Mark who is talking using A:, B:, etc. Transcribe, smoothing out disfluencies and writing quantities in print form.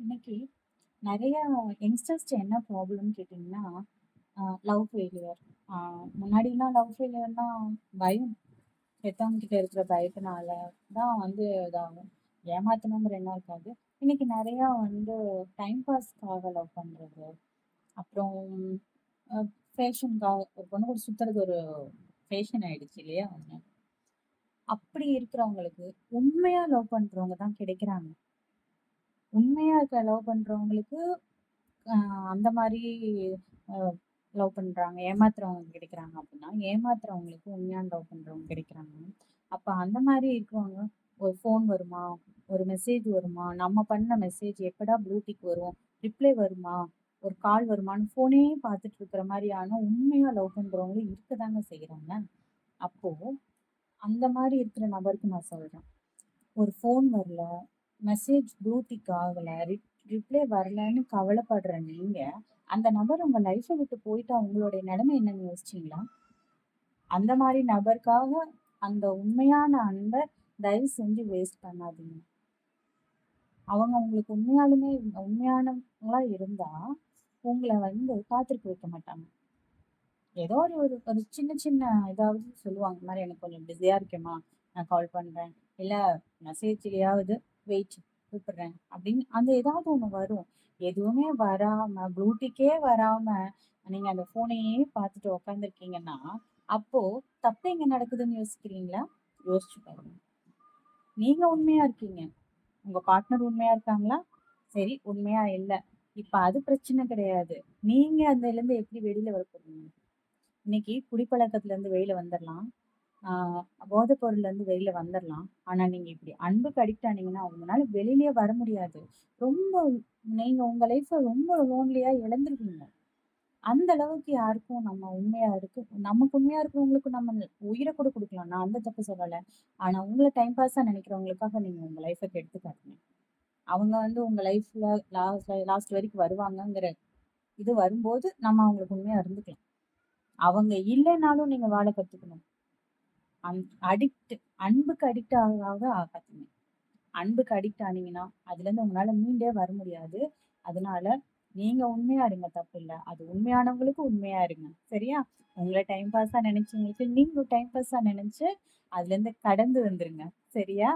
A: இன்னைக்கு நிறைய யங்ஸ்டர்ஸ்க்கு என்ன ப்ராப்ளம்னு கேட்டிங்கன்னா, லவ் ஃபெயிலியர். முன்னாடிலாம் லவ் ஃபெயிலியர்னா பயம். பெத்தவங்க கிட்ட இருக்கிற பயத்தினால தான் வந்து இதாகும். ஏமாத்தணுங்கிற எண்ணம் இருக்காது. இன்னைக்கு நிறையா வந்து டைம் பாஸ்க்காக லவ் பண்றது. அப்புறம் ஃபேஷனுக்காக ஒரு பொண்ணு கூட சுத்துறது ஒரு ஃபேஷன் ஆயிடுச்சு இல்லையா? அப்படி இருக்கிறவங்களுக்கு உண்மையா லவ் பண்றவங்க தான் கிடைக்கிறாங்க. உண்மையா லவ் பண்றவங்களுக்கு அந்த மாரி அ லவ் பண்றாங்க. ஏமாத்துறவங்க கிடைக்கிறாங்க அப்படின்னா, ஏமாத்துறவங்களுக்கு உண்மையான லவ் பண்றவங்க கிடைக்கிறாங்க. அப்ப அந்த மாரி இருக்கிறவங்க, ஒரு ஃபோன் வருமா? ஒரு மெசேஜ் வருமா? நம்ம பண்ண மெசேஜ் எப்படா ப்ளூ டிக் வரும்? ரிப்ளை வருமா? ஒரு கால் வருமான்னு ஃபோனே பார்த்துட்டு இருக்கிற மாரியான உண்மையா லவ் பண்றவங்களும் இருக்கதாங்க செய்றாங்க. அப்போ அந்த மாரி இருக்கிற நபருக்கு நான் சொல்றேன். ஒரு ஃபோன் வரல, மெசேஜ் ப்ளூ டிக் ஆகல, ரிப்ளை வரலன்னு கவலைப்படுற நீங்க, அந்த நபர் உங்க லைஃப்ப விட்டு போயிட்டா உங்களுடைய நிலைமை என்னன்னு யோசிச்சீங்களா? அந்த மாரி நபருக்காக அந்த உண்மையான அன்ப தயவு செஞ்சு வேஸ்ட் பண்ணாதீங்க. அவங்க உங்களுக்கு உண்மையாலுமே உண்மையானவங்களா இருந்தா, உங்கள வந்து காத்திருக்க வைக்க மாட்டாங்க. ஏதோ ஒரு ஒரு ஒரு சின்ன சின்ன ஏதாவது சொல்லுவாங்க. இந்த மாரி எனக்கு கொஞ்சம் பிஸியா இருக்கேம்மா, நான் கால் பண்றேன். இல்ல மெசேஜ்லயாவது வெயிட் கூப்பிடுறேன் அப்படின்னு அந்த ஏதாவது ஒண்ணு வரும். எதுவுமே வராம ப்ளூடிக்கே வராம நீங்க அந்த ஃபோனையே பார்த்துட்டு உட்காந்துருக்கீங்கன்னா, அப்போ தப்பு எங்க நடக்குதுன்னு யோசிக்கிறீங்களா? யோசிச்சு பாருங்க. நீங்க உண்மையா இருக்கீங்க. உங்க பார்ட்னர் உண்மையா இருக்காங்களா? சரி, உண்மையா இல்ல. இப்ப அது பிரச்சனை கிடையாது. நீங்க அதுலருந்து எப்படி வெளில வர போறீங்க? இன்னைக்கு குடிப்பழக்கத்துல இருந்து வெளியில வந்துரலாம். ஆ போதைப் பொருள்ல இருந்து வெளியில வந்துரலாம். ஆனா, நீங்க இப்படி அன்புக்கு அடிக்ட் ஆனீங்கன்னா, உங்களால வெளியிலயே வர முடியாது. ரொம்ப நீங்க உங்க லைஃப்ப ரொம்ப லோன்லியா இழந்துருவீங்க. அந்த அளவுக்கு யாருக்கும் நம்ம உண்மையா இருக்கு நமக்கு உண்மையா இருக்கிறவங்களுக்கு நம்ம உயிர கூட குடுக்கலாம். நான் அந்த தப்பு சொல்லல. ஆனா, உங்கள டைம் பாஸா நினைக்கிறவங்களுக்காக நீங்க உங்க லைஃப்ப கெடுத்துக்காதீங்க. அவங்க வந்து உங்க லைஃப்ல லாஸ்ட் வரைக்கும் வருவாங்கங்கிற இது வரும்போது, நம்ம அவங்களுக்கு உண்மையா இருந்துக்கலாம். அவங்க இல்லைனாலும் நீங்க வாழ கத்துக்கணும். அன் அடிக்ட் அன்புக்கு அடிக்ட் ஆக ஆகாதீங்க. அன்புக்கு அடிக்ட் ஆனீங்கன்னா, அதுலேருந்து உங்களால மீண்டே வர முடியாது. அதனால நீங்க உண்மையா இருங்க தப்பில்ல. அது உண்மையானவங்களுக்கு உண்மையா இருங்க. சரியா? உங்கள டைம் பாஸா நெனச்சவங்களுக்கு நீங்களும் டைம் பாஸா நெனச்சு, அதுலேருந்து கடந்து வந்துருங்க. சரியா?